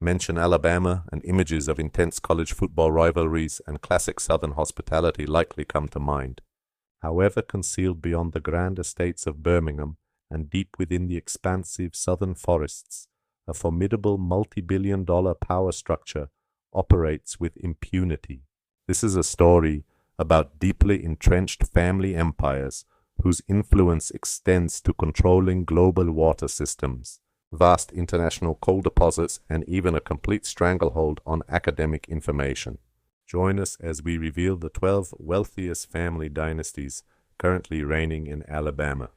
Mention Alabama, and images of intense college football rivalries and classic Southern hospitality likely come to mind. However, concealed beyond the grand estates of Birmingham and deep within the expansive southern forests, a formidable multi-billion-dollar power structure operates with impunity. This is a story about deeply entrenched family empires whose influence extends to controlling global water systems, vast international coal deposits, and even a complete stranglehold on academic information. Join us as we reveal the 12 wealthiest family dynasties currently reigning in Alabama.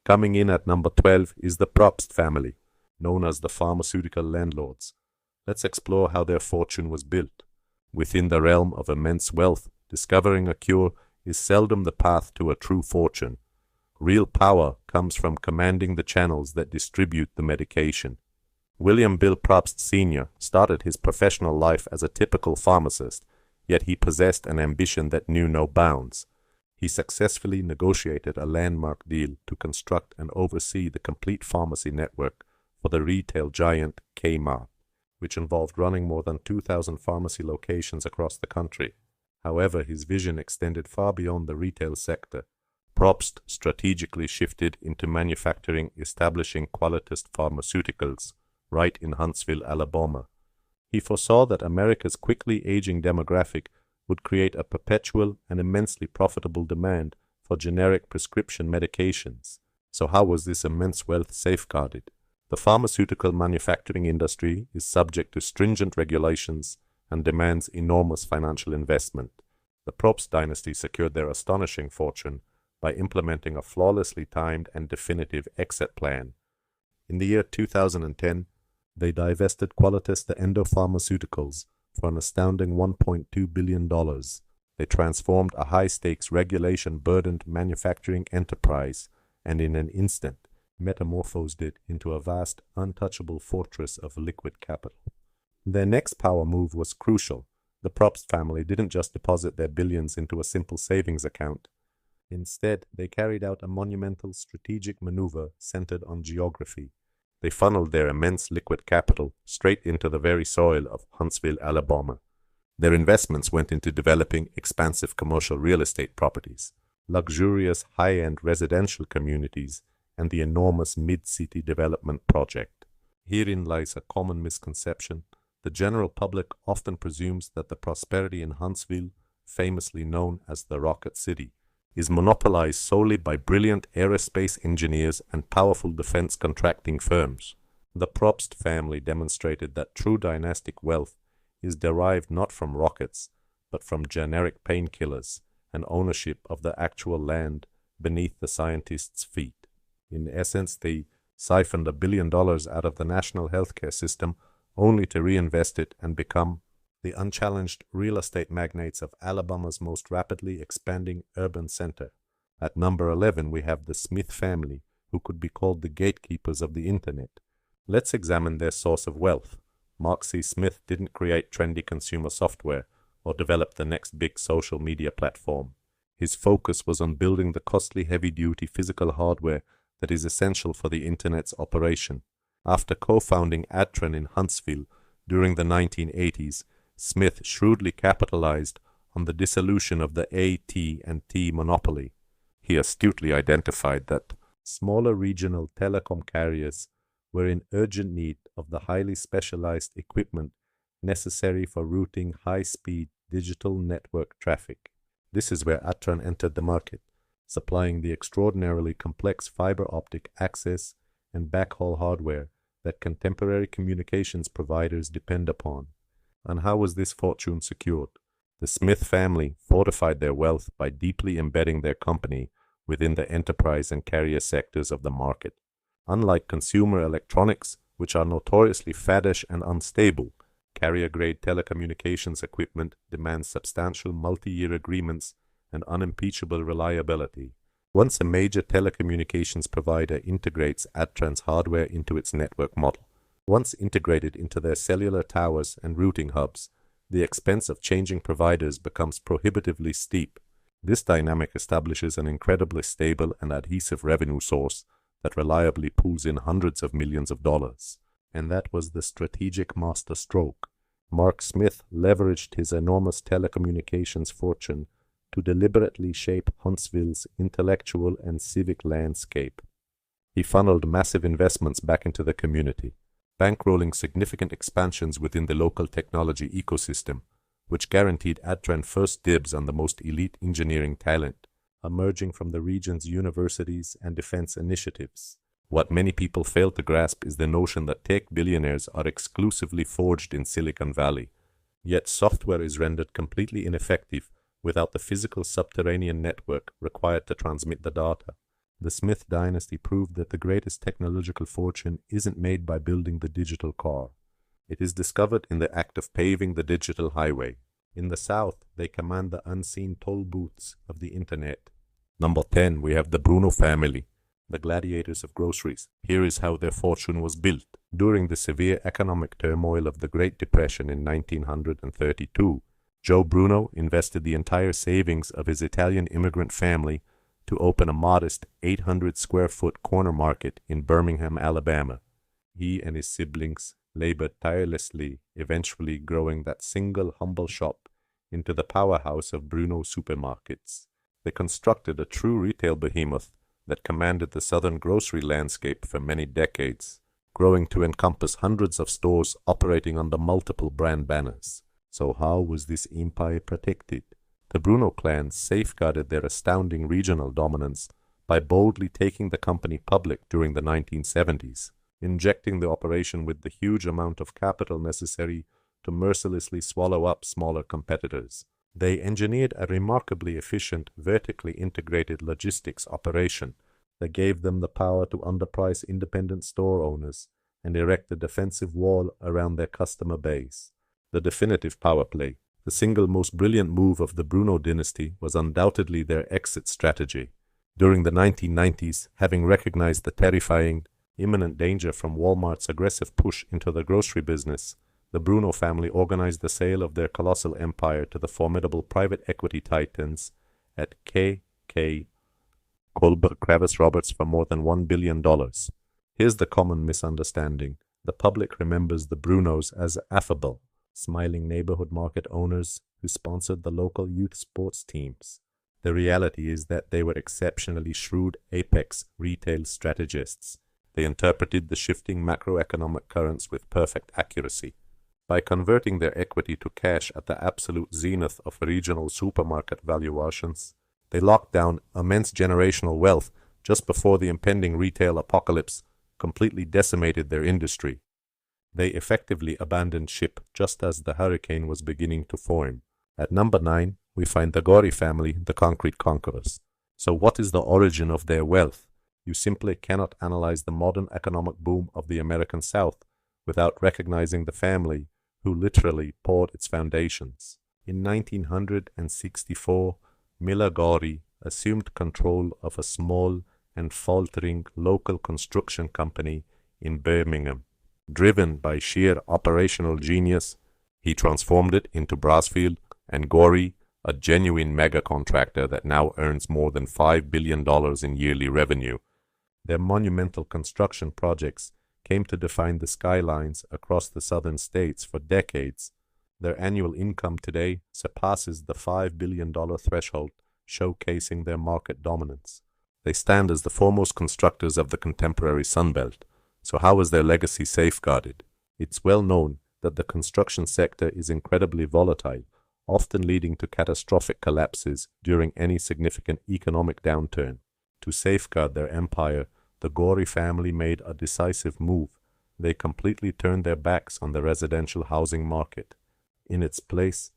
Coming in at number 12 is the Probst family, known as the pharmaceutical landlords. Let's explore how their fortune was built. Within the realm of immense wealth, discovering a cure is seldom the path to a true fortune. Real power comes from commanding the channels that distribute the medication. William Bill Probst Sr. started his professional life as a typical pharmacist, yet he possessed an ambition that knew no bounds. He successfully negotiated a landmark deal to construct and oversee the complete pharmacy network for the retail giant Kmart, which involved running more than 2,000 pharmacy locations across the country. However, his vision extended far beyond the retail sector. Probst strategically shifted into manufacturing, establishing Qualitas Pharmaceuticals right in Huntsville, Alabama. He foresaw that America's quickly aging demographic would create a perpetual and immensely profitable demand for generic prescription medications. So how was this immense wealth safeguarded? The pharmaceutical manufacturing industry is subject to stringent regulations and demands enormous financial investment. The Probst dynasty secured their astonishing fortune by implementing a flawlessly timed and definitive exit plan. In the year 2010, they divested Qualitas the Endopharmaceuticals for an astounding $1.2 billion. They transformed a high-stakes, regulation-burdened manufacturing enterprise and in an instant metamorphosed it into a vast, untouchable fortress of liquid capital. Their next power move was crucial. The Probst family didn't just deposit their billions into a simple savings account. Instead, they carried out a monumental strategic maneuver centered on geography. They funneled their immense liquid capital straight into the very soil of Huntsville, Alabama. Their investments went into developing expansive commercial real estate properties, luxurious high-end residential communities, and the enormous mid-city development project. Herein lies a common misconception. The general public often presumes that the prosperity in Huntsville, famously known as the Rocket City, is monopolized solely by brilliant aerospace engineers and powerful defense contracting firms. The Probst family demonstrated that true dynastic wealth is derived not from rockets, but from generic painkillers and ownership of the actual land beneath the scientists' feet. In essence, they siphoned $1 billion out of the national healthcare system only to reinvest it and become the unchallenged real estate magnates of Alabama's most rapidly expanding urban center. At number 11, we have the Smith family, who could be called the gatekeepers of the internet. Let's examine their source of wealth. Mark C. Smith didn't create trendy consumer software or develop the next big social media platform. His focus was on building the costly heavy-duty physical hardware that is essential for the internet's operation. After co-founding Adtran in Huntsville during the 1980s, Smith shrewdly capitalized on the dissolution of the AT&T monopoly. He astutely identified that smaller regional telecom carriers were in urgent need of the highly specialized equipment necessary for routing high-speed digital network traffic. This is where Adtran entered the market, supplying the extraordinarily complex fiber optic access and backhaul hardware that contemporary communications providers depend upon. And how was this fortune secured? The Smith family fortified their wealth by deeply embedding their company within the enterprise and carrier sectors of the market. Unlike consumer electronics, which are notoriously faddish and unstable, carrier-grade telecommunications equipment demands substantial multi-year agreements and unimpeachable reliability. Once a major telecommunications provider integrates Adtran's hardware into its network model, once integrated into their cellular towers and routing hubs, the expense of changing providers becomes prohibitively steep. This dynamic establishes an incredibly stable and adhesive revenue source that reliably pulls in hundreds of millions of dollars. and that was the strategic master stroke. Mark Smith leveraged his enormous telecommunications fortune to deliberately shape Huntsville's intellectual and civic landscape. He funneled massive investments back into the community, bankrolling significant expansions within the local technology ecosystem, which guaranteed Adtran first dibs on the most elite engineering talent emerging from the region's universities and defense initiatives. What many people fail to grasp is the notion that tech billionaires are exclusively forged in Silicon Valley. Yet software is rendered completely ineffective without the physical subterranean network required to transmit the data. The Smith dynasty proved that the greatest technological fortune isn't made by building the digital car. It is discovered in the act of paving the digital highway. In the South, they command the unseen toll booths of the Internet. Number 10, we have the Bruno family, the gladiators of groceries. Here is how their fortune was built. During the severe economic turmoil of the Great Depression in 1932, Joe Bruno invested the entire savings of his Italian immigrant family to open a modest 800-square-foot corner market in Birmingham, Alabama. He and his siblings labored tirelessly, eventually growing that single humble shop into the powerhouse of Bruno supermarkets. They constructed a true retail behemoth that commanded the southern grocery landscape for many decades, growing to encompass hundreds of stores operating under multiple brand banners. So how was this empire protected? The Bruno clan safeguarded their astounding regional dominance by boldly taking the company public during the 1970s, injecting the operation with the huge amount of capital necessary to mercilessly swallow up smaller competitors. They engineered a remarkably efficient, vertically integrated logistics operation that gave them the power to underprice independent store owners and erect a defensive wall around their customer base. The definitive power play, the single most brilliant move of the Bruno dynasty, was undoubtedly their exit strategy. During the 1990s, having recognized the terrifying, imminent danger from Walmart's aggressive push into the grocery business, the Bruno family organized the sale of their colossal empire to the formidable private equity titans at K.K. Kohlberg Kravis Roberts for more than $1 billion. Here's the common misunderstanding. The public remembers the Brunos as affable, smiling neighborhood market owners who sponsored the local youth sports teams. The reality is that they were exceptionally shrewd apex retail strategists. They interpreted the shifting macroeconomic currents with perfect accuracy. By converting their equity to cash at the absolute zenith of regional supermarket valuations, they locked down immense generational wealth just before the impending retail apocalypse completely decimated their industry. They effectively abandoned ship just as the hurricane was beginning to form. At number 9, we find the Gori family, the concrete conquerors. So what is the origin of their wealth? You simply cannot analyze the modern economic boom of the American South without recognizing the family who literally poured its foundations. In 1964, Miller Gori assumed control of a small and faltering local construction company in Birmingham. Driven by sheer operational genius, he transformed it into Brassfield and Gori, a genuine mega contractor that now earns more than $5 billion in yearly revenue. Their monumental construction projects came to define the skylines across the southern states for decades. Their annual income today surpasses the $5 billion threshold, showcasing their market dominance. They stand as the foremost constructors of the contemporary Sunbelt. So how is their legacy safeguarded? It's well known that the construction sector is incredibly volatile, often leading to catastrophic collapses during any significant economic downturn. To safeguard their empire, the Gori family made a decisive move. They completely turned their backs on the residential housing market. In its place,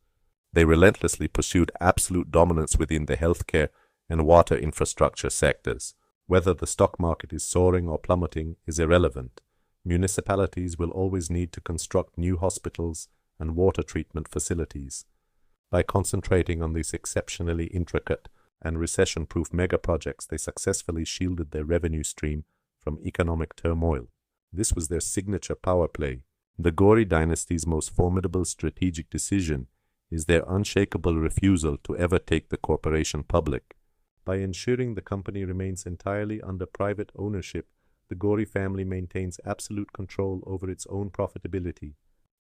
they relentlessly pursued absolute dominance within the healthcare and water infrastructure sectors. Whether the stock market is soaring or plummeting is irrelevant. Municipalities will always need to construct new hospitals and water treatment facilities. By concentrating on these exceptionally intricate and recession-proof mega-projects, they successfully shielded their revenue stream from economic turmoil. This was their signature power play. The Gori dynasty's most formidable strategic decision is their unshakable refusal to ever take the corporation public. By ensuring the company remains entirely under private ownership, the Gori family maintains absolute control over its own profitability.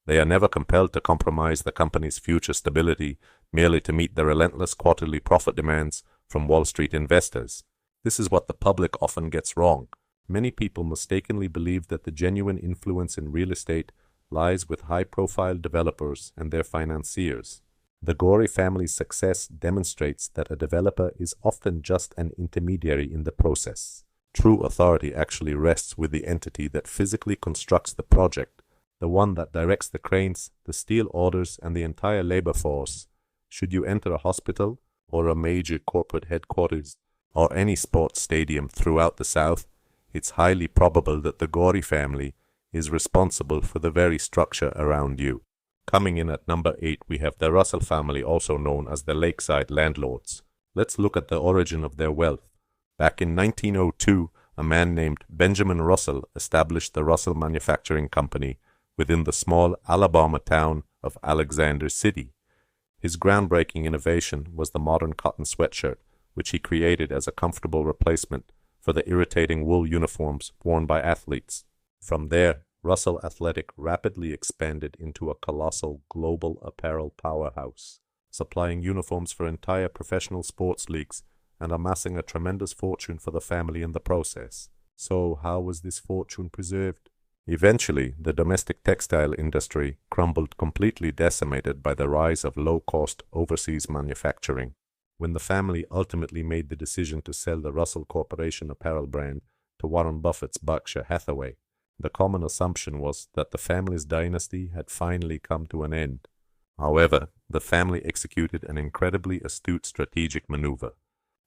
They are never compelled to compromise the company's future stability merely to meet the relentless quarterly profit demands from Wall Street investors. This is what the public often gets wrong. Many people mistakenly believe that the genuine influence in real estate lies with high-profile developers and their financiers. The Gori family's success demonstrates that a developer is often just an intermediary in the process. True authority actually rests with the entity that physically constructs the project, the one that directs the cranes, the steel orders, and the entire labor force. Should you enter a hospital or a major corporate headquarters or any sports stadium throughout the South, it's highly probable that the Gori family is responsible for the very structure around you. Coming in at number 8, we have the Russell family, also known as the Lakeside Landlords. Let's look at the origin of their wealth. Back in 1902, a man named Benjamin Russell established the Russell Manufacturing Company within the small Alabama town of Alexander City. His groundbreaking innovation was the modern cotton sweatshirt, which he created as a comfortable replacement for the irritating wool uniforms worn by athletes. From there, Russell Athletic rapidly expanded into a colossal global apparel powerhouse, supplying uniforms for entire professional sports leagues and amassing a tremendous fortune for the family in the process. So, how was this fortune preserved? Eventually, the domestic textile industry crumbled, completely decimated by the rise of low-cost overseas manufacturing. When the family ultimately made the decision to sell the Russell Corporation apparel brand to Warren Buffett's Berkshire Hathaway, the common assumption was that the family's dynasty had finally come to an end. However, the family executed an incredibly astute strategic maneuver.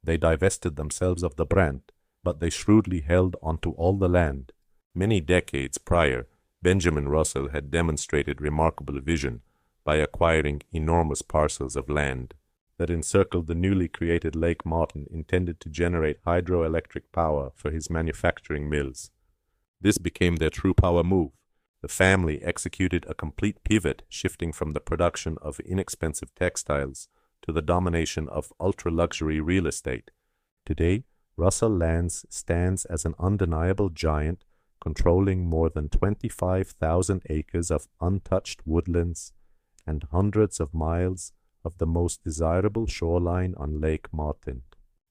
They divested themselves of the brand, but they shrewdly held onto all the land. Many decades prior, Benjamin Russell had demonstrated remarkable vision by acquiring enormous parcels of land that encircled the newly created Lake Martin, intended to generate hydroelectric power for his manufacturing mills. This became their true power move. The family executed a complete pivot, shifting from the production of inexpensive textiles to the domination of ultra-luxury real estate. Today, Russell Lands stands as an undeniable giant, controlling more than 25,000 acres of untouched woodlands and hundreds of miles of the most desirable shoreline on Lake Martin.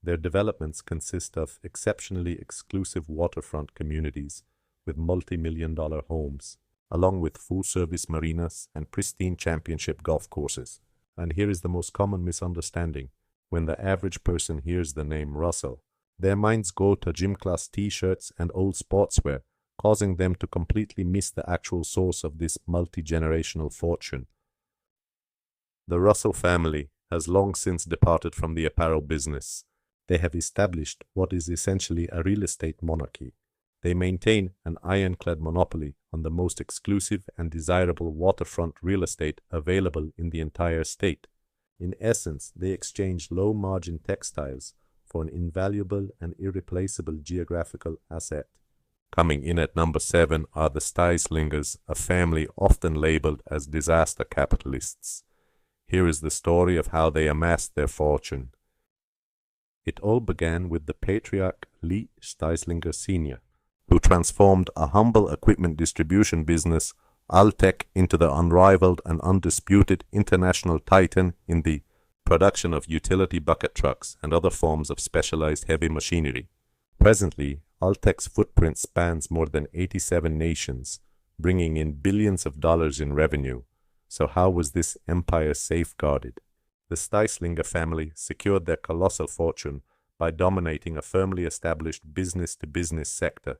Their developments consist of exceptionally exclusive waterfront communities with multi-million-dollar homes, along with full-service marinas and pristine championship golf courses. And here is the most common misunderstanding. When the average person hears the name Russell, their minds go to gym class t-shirts and old sportswear, causing them to completely miss the actual source of this multi-generational fortune. The Russell family has long since departed from the apparel business. They have established what is essentially a real estate monarchy. They maintain an ironclad monopoly on the most exclusive and desirable waterfront real estate available in the entire state. In essence, they exchange low-margin textiles for an invaluable and irreplaceable geographical asset. Coming in at number 7 are the Steislingers, a family often labeled as disaster capitalists. Here is the story of how they amassed their fortune. It all began with the patriarch Lee Steislinger Sr., who transformed a humble equipment distribution business, Altec, into the unrivaled and undisputed international titan in the production of utility bucket trucks and other forms of specialized heavy machinery. Presently, Altec's footprint spans more than 87 nations, bringing in billions of dollars in revenue. So how was this empire safeguarded? The Steislinger family secured their colossal fortune by dominating a firmly established business-to-business sector.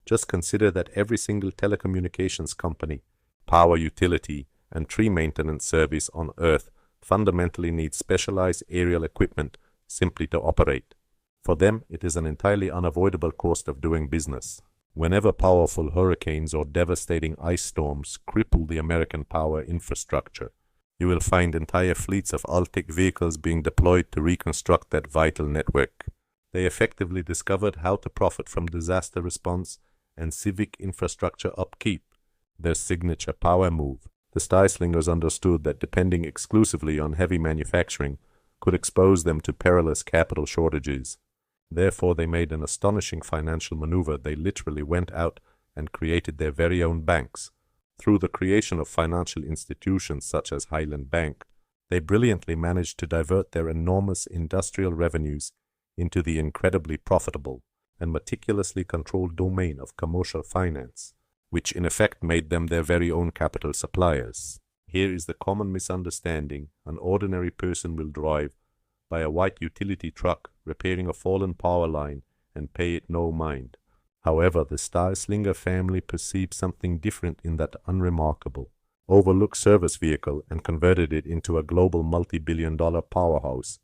Just consider that every single telecommunications company, power utility, and tree maintenance service on Earth fundamentally needs specialized aerial equipment simply to operate. For them, it is an entirely unavoidable cost of doing business. Whenever powerful hurricanes or devastating ice storms cripple the American power infrastructure, you will find entire fleets of Altec vehicles being deployed to reconstruct that vital network. They effectively discovered how to profit from disaster response and civic infrastructure upkeep, their signature power move. The Steislingers understood that depending exclusively on heavy manufacturing could expose them to perilous capital shortages. Therefore, they made an astonishing financial maneuver. They literally went out and created their very own banks. Through the creation of financial institutions such as Highland Bank, they brilliantly managed to divert their enormous industrial revenues into the incredibly profitable and meticulously controlled domain of commercial finance, which in effect made them their very own capital suppliers. Here is the common misunderstanding an ordinary person will drive by a white utility truck repairing a fallen power line and pay it no mind. However, the Star-Slinger family perceived something different in that unremarkable, overlooked service vehicle and converted it into a global multi-billion-dollar powerhouse.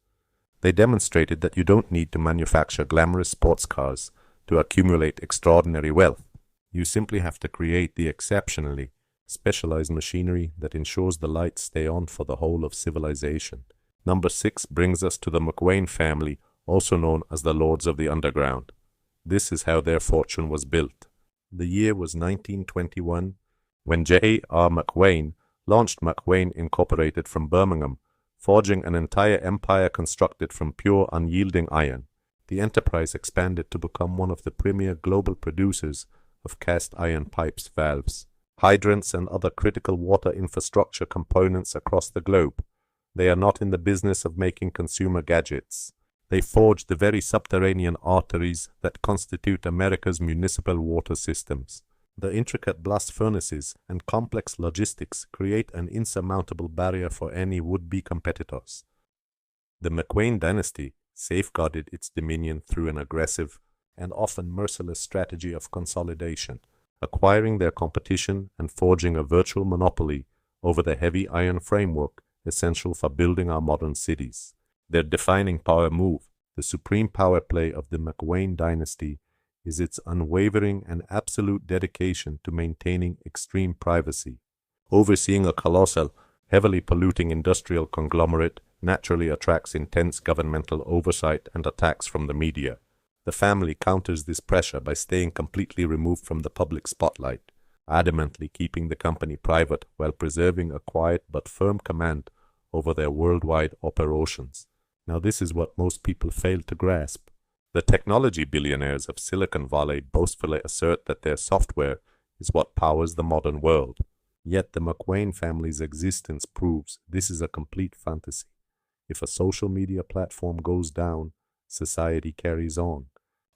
They demonstrated that you don't need to manufacture glamorous sports cars to accumulate extraordinary wealth. You simply have to create the exceptionally specialized machinery that ensures the lights stay on for the whole of civilization. Number 6 brings us to the McWayne family, also known as the Lords of the Underground. This is how their fortune was built. The year was 1921, when J.R. McWayne launched McWayne Incorporated from Birmingham, forging an entire empire constructed from pure unyielding iron. The enterprise expanded to become one of the premier global producers of cast iron pipes, valves, hydrants, and other critical water infrastructure components across the globe. They are not in the business of making consumer gadgets. They forge the very subterranean arteries that constitute America's municipal water systems. The intricate blast furnaces and complex logistics create an insurmountable barrier for any would-be competitors. The McWayne dynasty safeguarded its dominion through an aggressive and often merciless strategy of consolidation, acquiring their competition and forging a virtual monopoly over the heavy iron framework essential for building our modern cities. Their defining power move, the supreme power play of the McWayne dynasty, is its unwavering and absolute dedication to maintaining extreme privacy. Overseeing a colossal, heavily polluting industrial conglomerate naturally attracts intense governmental oversight and attacks from the media. The family counters this pressure by staying completely removed from the public spotlight, adamantly keeping the company private while preserving a quiet but firm command over their worldwide operations. Now this is what most people fail to grasp. The technology billionaires of Silicon Valley boastfully assert that their software is what powers the modern world. Yet the McWayne family's existence proves this is a complete fantasy. If a social media platform goes down, society carries on.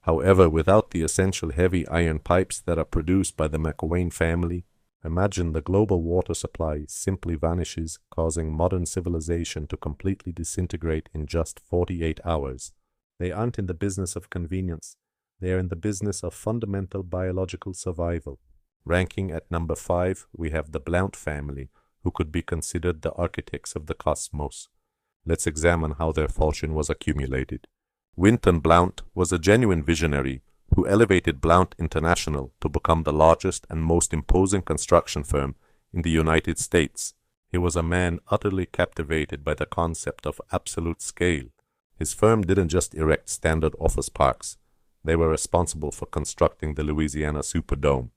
However, without the essential heavy iron pipes that are produced by the McWayne family, imagine the global water supply simply vanishes, causing modern civilization to completely disintegrate in just 48 hours. They aren't in the business of convenience. They are in the business of fundamental biological survival. Ranking at number 5, we have the Blount family, who could be considered the architects of the cosmos. Let's examine how their fortune was accumulated. Winton Blount was a genuine visionary who elevated Blount International to become the largest and most imposing construction firm in the United States. He was a man utterly captivated by the concept of absolute scale. His firm didn't just erect standard office parks. They were responsible for constructing the Louisiana Superdome.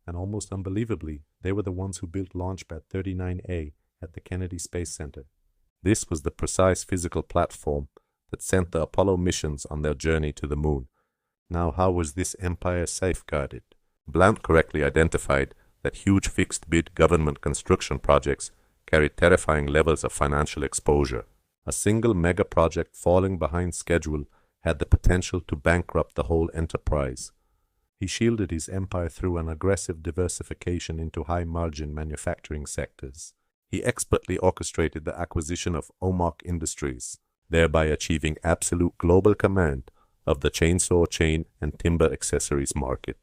And almost unbelievably, they were the ones who built Launchpad 39A at the Kennedy Space Center. This was the precise physical platform that sent the Apollo missions on their journey to the moon. Now, how was this empire safeguarded? Blount correctly identified that huge fixed-bid government construction projects carried terrifying levels of financial exposure. A single mega project falling behind schedule had the potential to bankrupt the whole enterprise. He shielded his empire through an aggressive diversification into high-margin manufacturing sectors. He expertly orchestrated the acquisition of Omach Industries, thereby achieving absolute global command of the chainsaw chain and timber accessories market.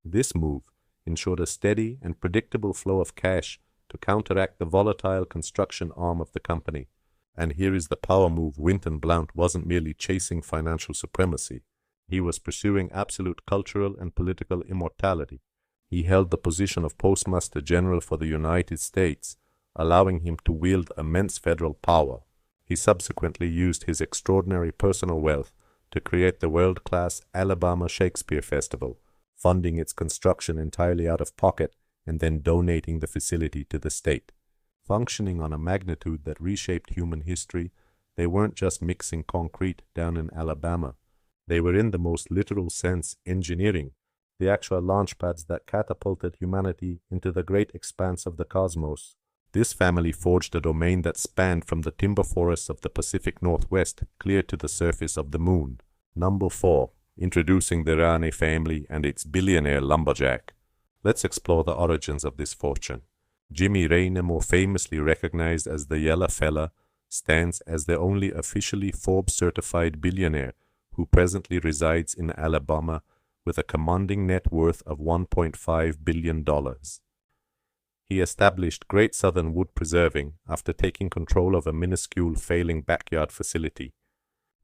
This move ensured a steady and predictable flow of cash to counteract the volatile construction arm of the company. And here is the power move. Winton Blount wasn't merely chasing financial supremacy. He was pursuing absolute cultural and political immortality. He held the position of Postmaster General for the United States, allowing him to wield immense federal power. He subsequently used his extraordinary personal wealth to create the world-class Alabama Shakespeare Festival, funding its construction entirely out of pocket and then donating the facility to the state. Functioning on a magnitude that reshaped human history, they weren't just mixing concrete down in Alabama. They were in the most literal sense engineering, the actual launch pads that catapulted humanity into the great expanse of the cosmos. This family forged a domain that spanned from the timber forests of the Pacific Northwest clear to the surface of the moon. Number 4. Introducing the Rane family and its billionaire lumberjack. Let's explore the origins of this fortune. Jimmy Rane, more famously recognized as the Yellow Fella, stands as the only officially Forbes-certified billionaire who presently resides in Alabama with a commanding net worth of $1.5 billion. He established Great Southern Wood Preserving after taking control of a minuscule failing backyard facility.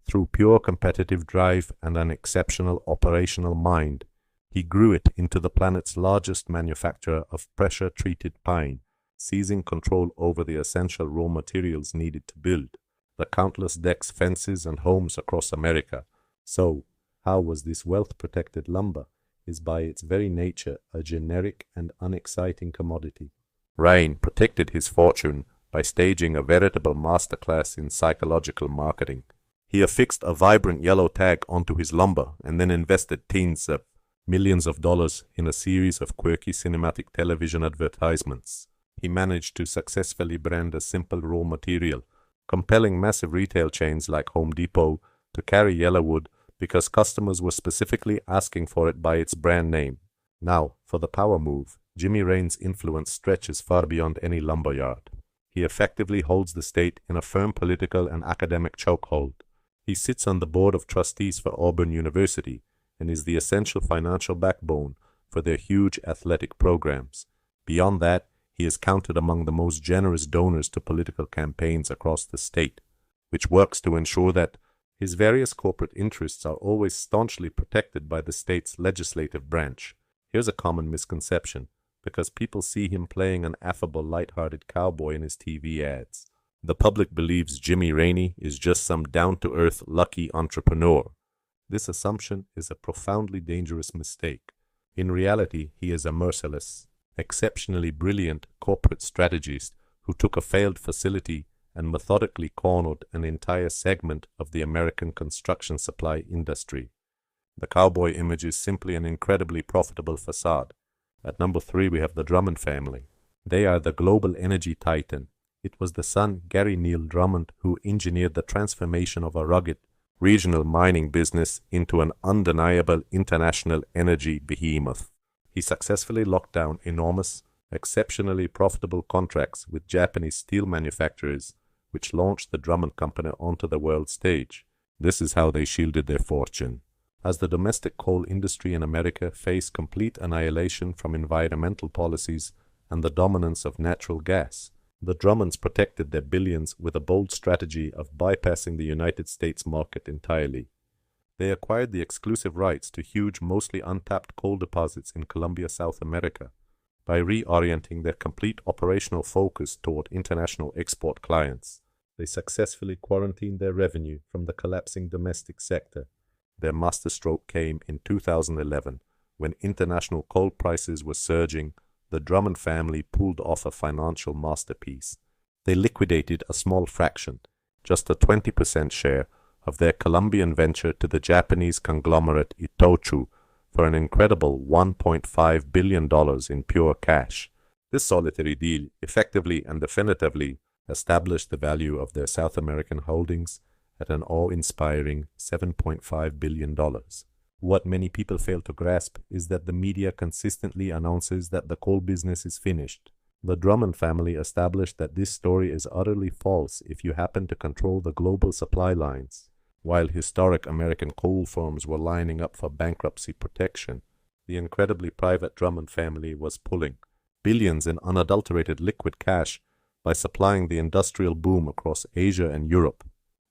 Through pure competitive drive and an exceptional operational mind, he grew it into the planet's largest manufacturer of pressure-treated pine, seizing control over the essential raw materials needed to build the countless decks, fences, and homes across America. So, how was this wealth-protected lumber? Is by its very nature a generic and unexciting commodity. Rane protected his fortune by staging a veritable masterclass in psychological marketing. He affixed a vibrant yellow tag onto his lumber and then invested tens of millions of dollars in a series of quirky cinematic television advertisements. He managed to successfully brand a simple raw material, compelling massive retail chains like Home Depot to carry yellowwood because customers were specifically asking for it by its brand name. Now, for the power move, Jimmy Rane's influence stretches far beyond any lumberyard. He effectively holds the state in a firm political and academic chokehold. He sits on the board of trustees for Auburn University and is the essential financial backbone for their huge athletic programs. Beyond that, he is counted among the most generous donors to political campaigns across the state, which works to ensure that his various corporate interests are always staunchly protected by the state's legislative branch. Here's a common misconception, because people see him playing an affable, light-hearted cowboy in his TV ads. The public believes Jimmy Rane is just some down-to-earth, lucky entrepreneur. This assumption is a profoundly dangerous mistake. In reality, he is a merciless, exceptionally brilliant corporate strategist who took a failed facility and methodically cornered an entire segment of the American construction supply industry. The cowboy image is simply an incredibly profitable facade. At number 3, we have the Drummond family. They are the global energy titan. It was the son, Gary Neal Drummond, who engineered the transformation of a rugged, regional mining business into an undeniable international energy behemoth. He successfully locked down enormous, exceptionally profitable contracts with Japanese steel manufacturers, which launched the Drummond Company onto the world stage. This is how they shielded their fortune. As the domestic coal industry in America faced complete annihilation from environmental policies and the dominance of natural gas, the Drummonds protected their billions with a bold strategy of bypassing the United States market entirely. They acquired the exclusive rights to huge, mostly untapped coal deposits in Colombia, South America, by reorienting their complete operational focus toward international export clients. They successfully quarantined their revenue from the collapsing domestic sector. Their masterstroke came in 2011, when international coal prices were surging. The Drummond family pulled off a financial masterpiece. They liquidated a small fraction, just a 20% share, of their Colombian venture to the Japanese conglomerate Itochu for an incredible $1.5 billion in pure cash. This solitary deal effectively and definitively established the value of their South American holdings at an awe-inspiring $7.5 billion. What many people fail to grasp is that the media consistently announces that the coal business is finished. The Drummond family established that this story is utterly false if you happen to control the global supply lines. While historic American coal firms were lining up for bankruptcy protection, the incredibly private Drummond family was pulling billions in unadulterated liquid cash by supplying the industrial boom across Asia and Europe.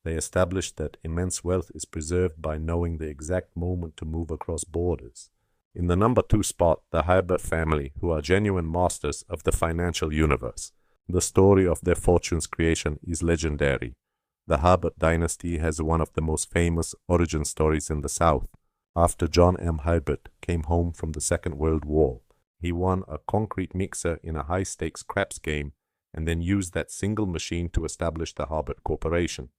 They established that immense wealth is preserved by knowing the exact moment to move across borders. In the number 2 spot, the Herbert family, who are genuine masters of the financial universe. The story of their fortune's creation is legendary. The Herbert dynasty has one of the most famous origin stories in the South. After John M. Herbert came home from the Second World War, he won a concrete mixer in a high-stakes craps game and then used that single machine to establish the Herbert Corporation.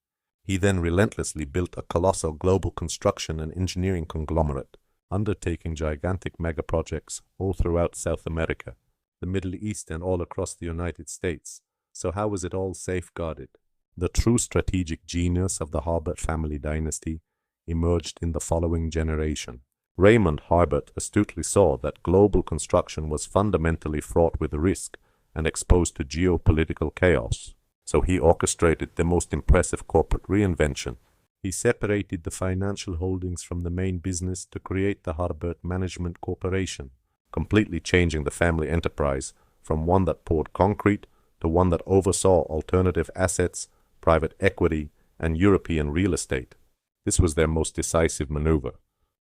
He then relentlessly built a colossal global construction and engineering conglomerate, undertaking gigantic megaprojects all throughout South America, the Middle East, and all across the United States. So how was it all safeguarded? The true strategic genius of the Harbert family dynasty emerged in the following generation. Raymond Harbert astutely saw that global construction was fundamentally fraught with risk and exposed to geopolitical chaos. So he orchestrated the most impressive corporate reinvention. He separated the financial holdings from the main business to create the Harbert Management Corporation, completely changing the family enterprise from one that poured concrete to one that oversaw alternative assets, private equity, and European real estate. This was their most decisive maneuver.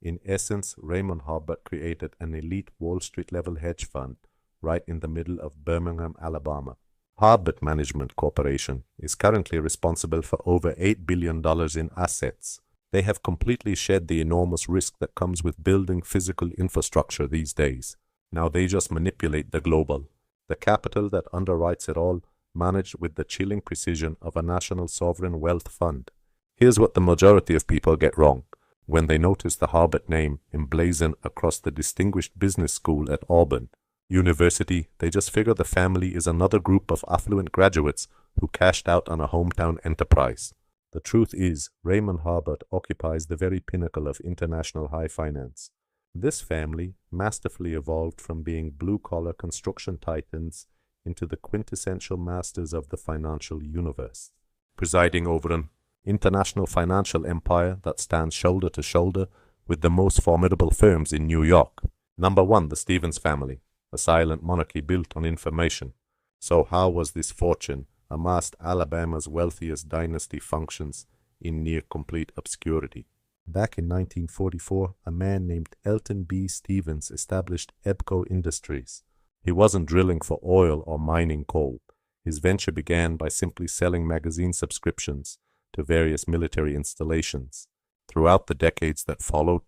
In essence, Raymond Harbert created an elite Wall Street-level hedge fund right in the middle of Birmingham, Alabama. Harbert Management Corporation is currently responsible for over $8 billion in assets. They have completely shed the enormous risk that comes with building physical infrastructure these days. Now they just manipulate the global. The capital that underwrites it all, managed with the chilling precision of a national sovereign wealth fund. Here's what the majority of people get wrong when they notice the Harbert name emblazoned across the distinguished business school at Auburn University. They just figure the family is another group of affluent graduates who cashed out on a hometown enterprise. The truth is, Raymond Harbert occupies the very pinnacle of international high finance. This family masterfully evolved from being blue-collar construction titans into the quintessential masters of the financial universe, presiding over an international financial empire that stands shoulder to shoulder with the most formidable firms in New York. Number 1, the Stevens family, a silent monarchy built on information. So how was this fortune amassed Alabama's wealthiest dynasty functions in near-complete obscurity? Back in 1944, a man named Elton B. Stevens established EBCO Industries. He wasn't drilling for oil or mining coal. His venture began by simply selling magazine subscriptions to various military installations. Throughout the decades that followed,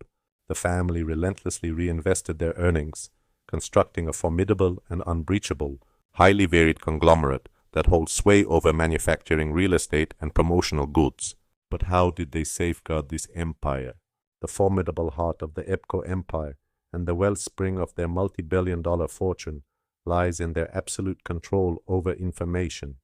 the family relentlessly reinvested their earnings, constructing a formidable and unbreachable, highly varied conglomerate that holds sway over manufacturing real estate and promotional goods. But how did they safeguard this empire? The formidable heart of the EBCO empire and the wellspring of their multi-billion-dollar fortune lies in their absolute control over information.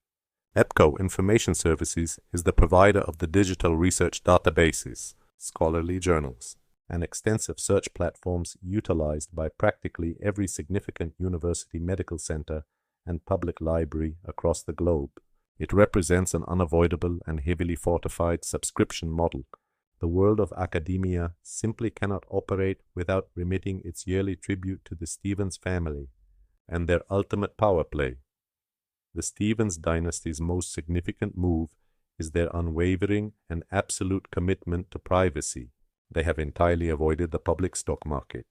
EBCO Information Services is the provider of the digital research databases, scholarly journals, and extensive search platforms utilized by practically every significant university medical center and public library across the globe. It represents an unavoidable and heavily fortified subscription model. The world of academia simply cannot operate without remitting its yearly tribute to the Stevens family and their ultimate power play. The Stevens dynasty's most significant move is their unwavering and absolute commitment to privacy. They have entirely avoided the public stock market.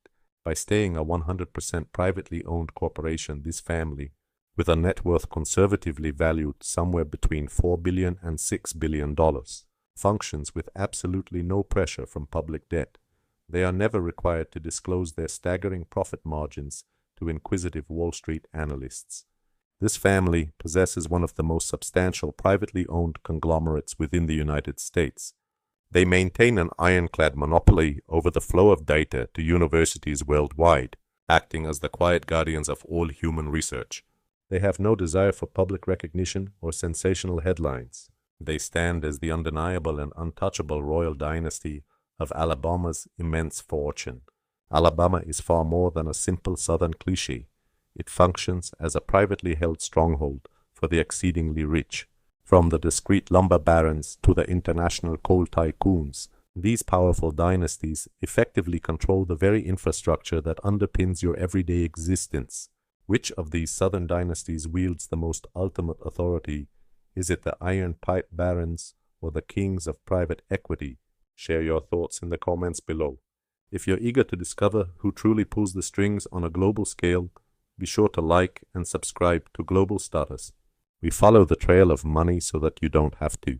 By staying a 100% privately owned corporation, this family, with a net worth conservatively valued somewhere between $4 billion and $6 billion, functions with absolutely no pressure from public debt. They are never required to disclose their staggering profit margins to inquisitive Wall Street analysts. This family possesses one of the most substantial privately owned conglomerates within the United States. They maintain an ironclad monopoly over the flow of data to universities worldwide, acting as the quiet guardians of all human research. They have no desire for public recognition or sensational headlines. They stand as the undeniable and untouchable royal dynasty of Alabama's immense fortune. Alabama is far more than a simple Southern cliché. It functions as a privately held stronghold for the exceedingly rich. From the discreet lumber barons to the international coal tycoons, these powerful dynasties effectively control the very infrastructure that underpins your everyday existence. Which of these southern dynasties wields the most ultimate authority? Is it the iron pipe barons or the kings of private equity? Share your thoughts in the comments below. If you're eager to discover who truly pulls the strings on a global scale, be sure to like and subscribe to Global Status. We follow the trail of money so that you don't have to.